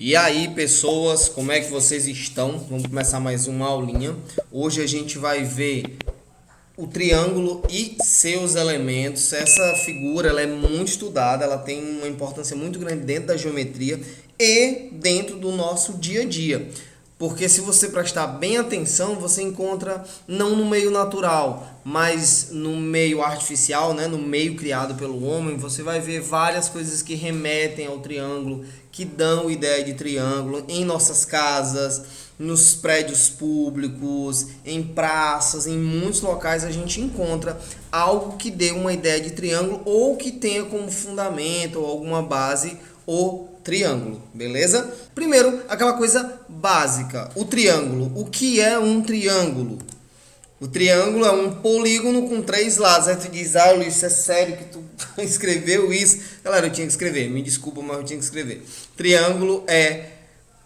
E aí, pessoas, como é que vocês estão? Vamos começar mais uma aulinha. Hoje a gente vai ver o triângulo e seus elementos. Essa figura ela é muito estudada, ela tem uma importância muito grande dentro da geometria e dentro do nosso dia a dia. Porque se você prestar bem atenção, você encontra não no meio natural, mas no meio artificial, né? No meio criado pelo homem, você vai ver várias coisas que remetem ao triângulo, que dão ideia de triângulo em nossas casas, nos prédios públicos, em praças, em muitos locais a gente encontra algo que dê uma ideia de triângulo ou que tenha como fundamento ou alguma base o triângulo, beleza? Primeiro, aquela coisa básica, o triângulo. O que é um triângulo? O triângulo é um polígono com 3 lados. Aí tu diz, Luiz, isso é sério que tu escreveu isso? Galera, eu tinha que escrever, me desculpa, mas eu tinha que escrever. Triângulo é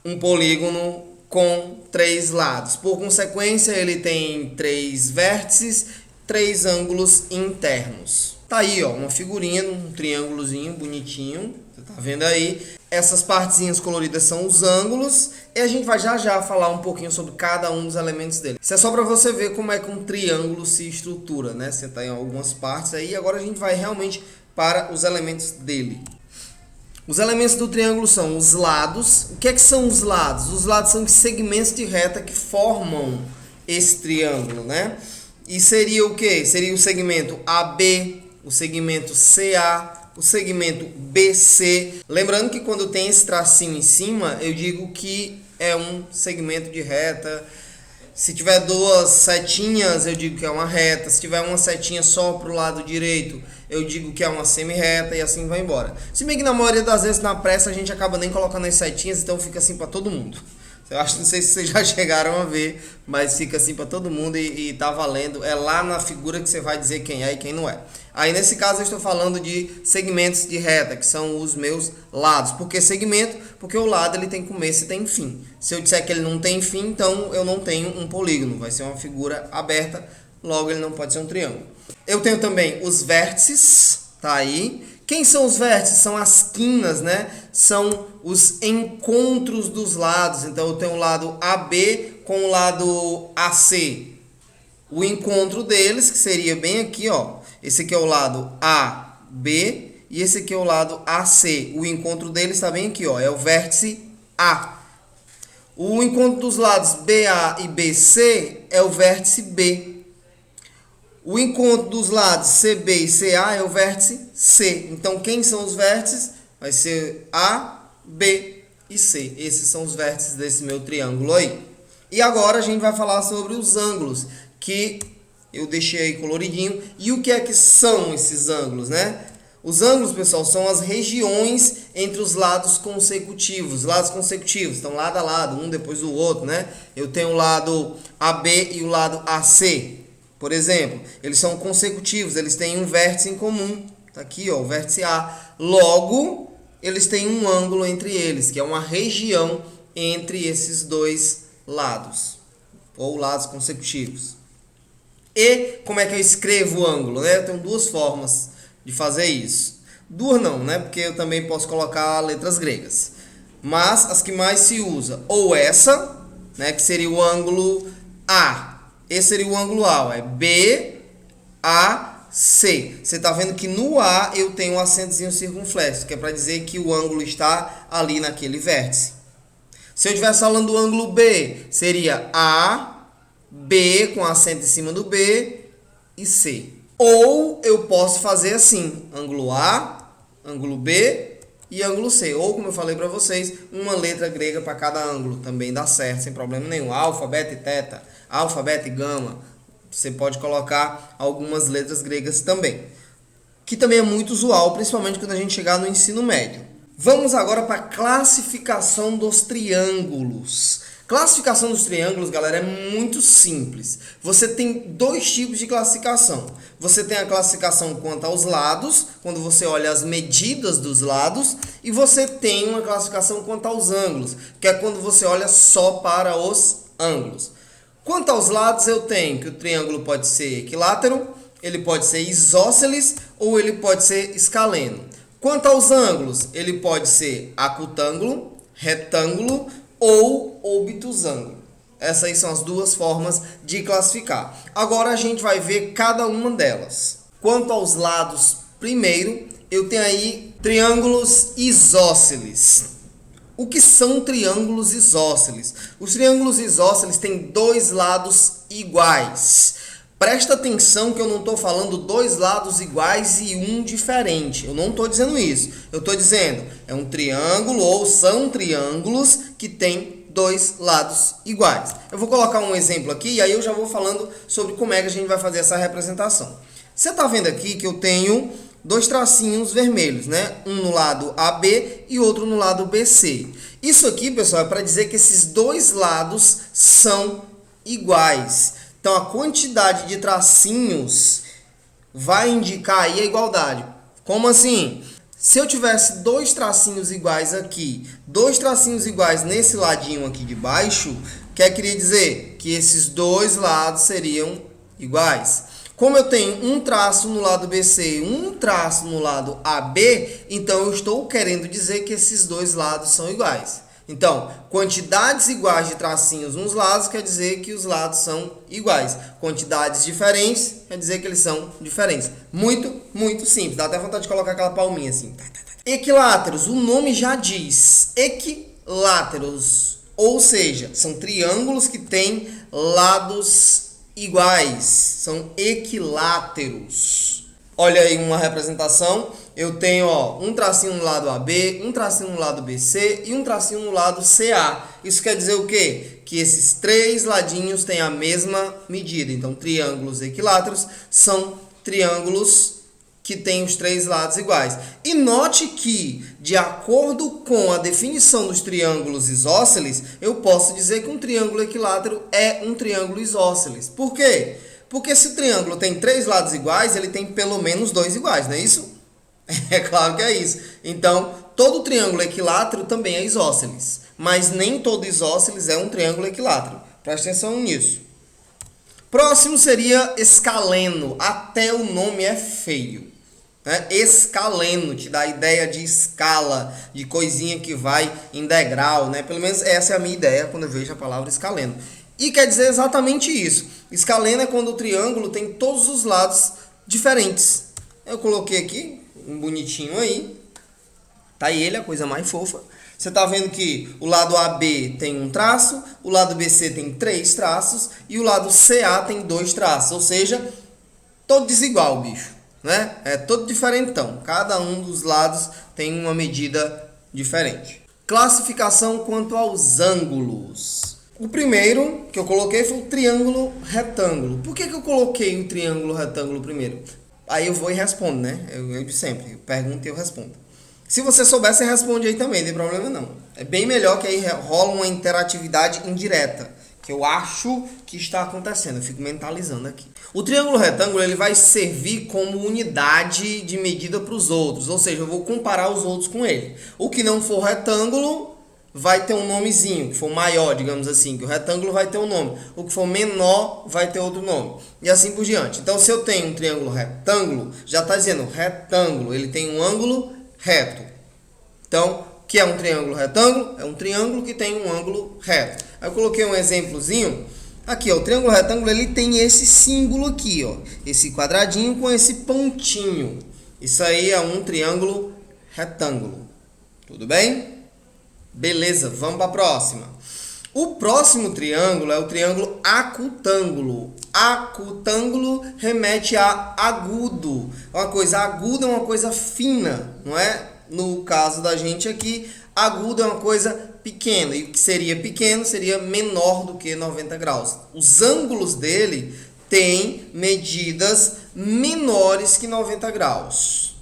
um polígono com 3 lados. Por consequência, ele tem 3 vértices, 3 ângulos internos. Tá aí, ó, uma figurinha, um triângulozinho bonitinho. Você tá vendo aí? Essas partezinhas coloridas são os ângulos e a gente vai já falar um pouquinho sobre cada um dos elementos dele. Isso é só para você ver como é que um triângulo se estrutura, né? Você tá em algumas partes aí, agora a gente vai realmente para os elementos dele. Os elementos do triângulo são os lados. O que é que são os lados? Os lados são os segmentos de reta que formam esse triângulo, né? E seria o quê? Seria o segmento AB, o segmento CA, o segmento BC. Lembrando que quando tem esse tracinho em cima, eu digo que é um segmento de reta. Se tiver 2 setinhas, eu digo que é uma reta. Se tiver uma setinha só para o lado direito, eu digo que é uma semi-reta e assim vai embora. Se bem que na maioria das vezes na pressa a gente acaba nem colocando as setinhas, então fica assim para todo mundo. Eu acho, não sei se vocês já chegaram a ver, mas fica assim para todo mundo e tá valendo. É lá na figura que você vai dizer quem é e quem não é. Aí nesse caso eu estou falando de segmentos de reta, que são os meus lados. Por que segmento? Porque o lado ele tem começo e tem fim. Se eu disser que ele não tem fim, então eu não tenho um polígono. Vai ser uma figura aberta, logo ele não pode ser um triângulo. Eu tenho também os vértices, tá aí. Quem são os vértices? São as quinas, né? São os encontros dos lados. Então eu tenho o lado AB com o lado AC. O encontro deles, que seria bem aqui, ó. Esse aqui é o lado AB e esse aqui é o lado AC. O encontro deles está bem aqui, ó. É o vértice A. O encontro dos lados BA e BC é o vértice B. O encontro dos lados CB e CA é o vértice C. Então, quem são os vértices? Vai ser A, B e C. Esses são os vértices desse meu triângulo aí. E agora a gente vai falar sobre os ângulos, que eu deixei aí coloridinho. E o que é que são esses ângulos, né? Os ângulos, pessoal, são as regiões entre os lados consecutivos. Os lados consecutivos estão lado a lado, um depois do outro, né? Eu tenho o lado AB e o lado AC. Por exemplo, eles são consecutivos, eles têm um vértice em comum. Tá aqui, ó, o vértice A. Logo, eles têm um ângulo entre eles, que é uma região entre esses dois lados, ou lados consecutivos. E como é que eu escrevo o ângulo, né? Eu tenho 2 formas de fazer isso. 2 não, né? Porque eu também posso colocar letras gregas. Mas as que mais se usa, ou essa, né, que seria o ângulo A. Esse seria o ângulo A, ó, é BAC. Você está vendo que no A eu tenho um acentozinho circunflexo, que é para dizer que o ângulo está ali naquele vértice. Se eu estivesse falando do ângulo B, seria A, B com acento em cima do B e C. Ou eu posso fazer assim, ângulo A, ângulo B e ângulo C. Ou, como eu falei para vocês, uma letra grega para cada ângulo. Também dá certo, sem problema nenhum. Alfa, beta e teta, alfa, beta e gama. Você pode colocar algumas letras gregas também. Que também é muito usual, principalmente quando a gente chegar no ensino médio. Vamos agora para a classificação dos triângulos. Classificação dos triângulos, galera, é muito simples. Você tem 2 tipos de classificação. Você tem a classificação quanto aos lados, quando você olha as medidas dos lados, e você tem uma classificação quanto aos ângulos, que é quando você olha só para os ângulos. Quanto aos lados, eu tenho que o triângulo pode ser equilátero, ele pode ser isósceles ou ele pode ser escaleno. Quanto aos ângulos, ele pode ser acutângulo, retângulo ou obtusângulo. Essas aí são as duas formas de classificar. Agora a gente vai ver cada uma delas. Quanto aos lados, primeiro, eu tenho aí triângulos isósceles. O que são triângulos isósceles? Os triângulos isósceles têm dois lados iguais. Presta atenção que eu não estou falando dois lados iguais e um diferente. Eu não estou dizendo isso. Eu estou dizendo é um triângulo ou são triângulos que têm dois lados iguais. Eu vou colocar um exemplo aqui e aí eu já vou falando sobre como é que a gente vai fazer essa representação. Você está vendo aqui que eu tenho dois tracinhos vermelhos, né? Um no lado AB e outro no lado BC. Isso aqui, pessoal, é para dizer que esses dois lados são iguais. Então, a quantidade de tracinhos vai indicar aí a igualdade. Como assim? Se eu tivesse dois tracinhos iguais aqui, dois tracinhos iguais nesse ladinho aqui de baixo, o que queria dizer? Que esses dois lados seriam iguais. Como eu tenho um traço no lado BC e um traço no lado AB, então eu estou querendo dizer que esses dois lados são iguais. Então, quantidades iguais de tracinhos nos lados quer dizer que os lados são iguais. Quantidades diferentes quer dizer que eles são diferentes. Muito, muito simples. Dá até vontade de colocar aquela palminha assim. Equiláteros, o nome já diz. Equiláteros, ou seja, são triângulos que têm lados iguais. São equiláteros. Olha aí uma representação. Eu tenho um tracinho no lado AB, um tracinho no lado BC e um tracinho no lado CA. Isso quer dizer o quê? Que esses três ladinhos têm a mesma medida. Então, triângulos equiláteros são triângulos que têm os três lados iguais. E note que, de acordo com a definição dos triângulos isósceles, eu posso dizer que um triângulo equilátero é um triângulo isósceles. Por quê? Porque se o triângulo tem três lados iguais, ele tem pelo menos dois iguais, não é isso? É claro que é isso. Então, todo triângulo equilátero também é isósceles. Mas nem todo isósceles é um triângulo equilátero. Presta atenção nisso. Próximo seria escaleno. Até o nome é feio. Escaleno, te dá a ideia de escala, de coisinha que vai em degrau, né? Pelo menos essa é a minha ideia quando eu vejo a palavra escaleno. E quer dizer exatamente isso. Escaleno é quando o triângulo tem todos os lados diferentes. Eu coloquei aqui um bonitinho aí. Tá aí ele, a coisa mais fofa. Você tá vendo que o lado AB tem um traço, o lado BC tem 3 traços e o lado CA tem 2 traços. Ou seja, todo desigual, bicho, né? É todo diferentão. Cada um dos lados tem uma medida diferente. Classificação quanto aos ângulos. O primeiro que eu coloquei foi o triângulo retângulo. Por que eu coloquei o triângulo retângulo primeiro? Aí eu vou e respondo, né? Eu de sempre, eu pergunto e eu respondo. Se você souber, você responde aí também, não tem problema não. É bem melhor que aí rola uma interatividade indireta, que eu acho que está acontecendo, eu fico mentalizando aqui. O triângulo retângulo ele vai servir como unidade de medida para os outros, ou seja, eu vou comparar os outros com ele. O que não for retângulo vai ter um nomezinho, que for maior, digamos assim, que o retângulo vai ter um nome. O que for menor vai ter outro nome. E assim por diante. Então, se eu tenho um triângulo retângulo, já está dizendo retângulo, ele tem um ângulo reto. Então, o que é um triângulo retângulo? É um triângulo que tem um ângulo reto. Aí eu coloquei um exemplozinho. Aqui, ó, o triângulo retângulo ele tem esse símbolo aqui, ó, esse quadradinho com esse pontinho. Isso aí é um triângulo retângulo. Tudo bem? Beleza, vamos para a próxima. O próximo triângulo é o triângulo acutângulo. Acutângulo remete a agudo. Uma coisa aguda é uma coisa fina, não é? No caso da gente aqui, agudo é uma coisa pequena. E o que seria pequeno seria menor do que 90 graus. Os ângulos dele têm medidas menores que 90 graus.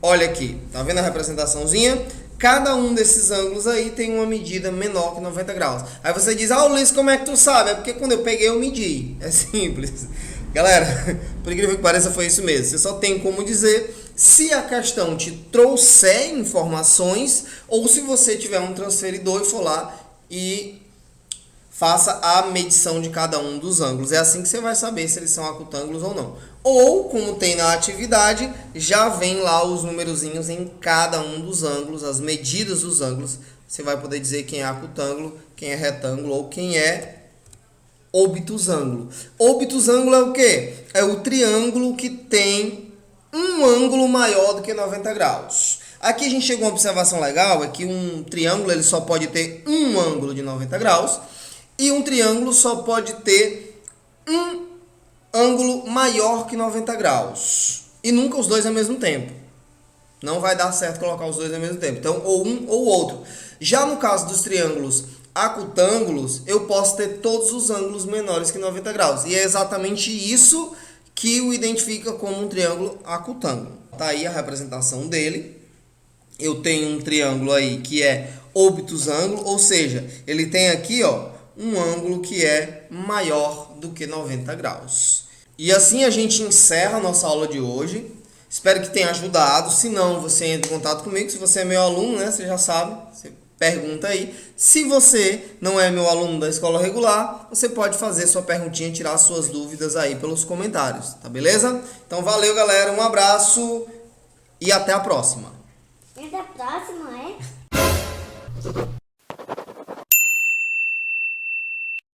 Olha aqui, tá vendo a representaçãozinha? Cada um desses ângulos aí tem uma medida menor que 90 graus. Aí você diz, Ulisses, como é que tu sabe? É porque quando eu peguei eu medi. É simples. Galera, por incrível que pareça foi isso mesmo. Você só tem como dizer se a questão te trouxer informações ou se você tiver um transferidor e for lá e faça a medição de cada um dos ângulos. É assim que você vai saber se eles são acutângulos ou não. Ou, como tem na atividade, já vem lá os numerozinhos em cada um dos ângulos, as medidas dos ângulos, você vai poder dizer quem é acutângulo, quem é retângulo ou quem é obtusângulo. Obtusângulo é o quê? É o triângulo que tem um ângulo maior do que 90 graus. Aqui a gente chegou a uma observação legal, é que um triângulo ele só pode ter um ângulo de 90 graus e um triângulo só pode ter um ângulo maior que 90 graus. E nunca os dois ao mesmo tempo. Não vai dar certo colocar os dois ao mesmo tempo. Então, ou um ou outro. Já no caso dos triângulos acutângulos, eu posso ter todos os ângulos menores que 90 graus. E é exatamente isso que o identifica como um triângulo acutângulo. Tá aí a representação dele. Eu tenho um triângulo aí que é obtusângulo, ou seja, ele tem aqui, ó, um ângulo que é maior do que 90 graus. E assim a gente encerra a nossa aula de hoje. Espero que tenha ajudado. Se não, você entra em contato comigo. Se você é meu aluno, né, você já sabe, você pergunta aí. Se você não é meu aluno da escola regular, você pode fazer sua perguntinha, tirar suas dúvidas aí pelos comentários, tá beleza? Então valeu, galera, um abraço e até a próxima. Até a próxima, é?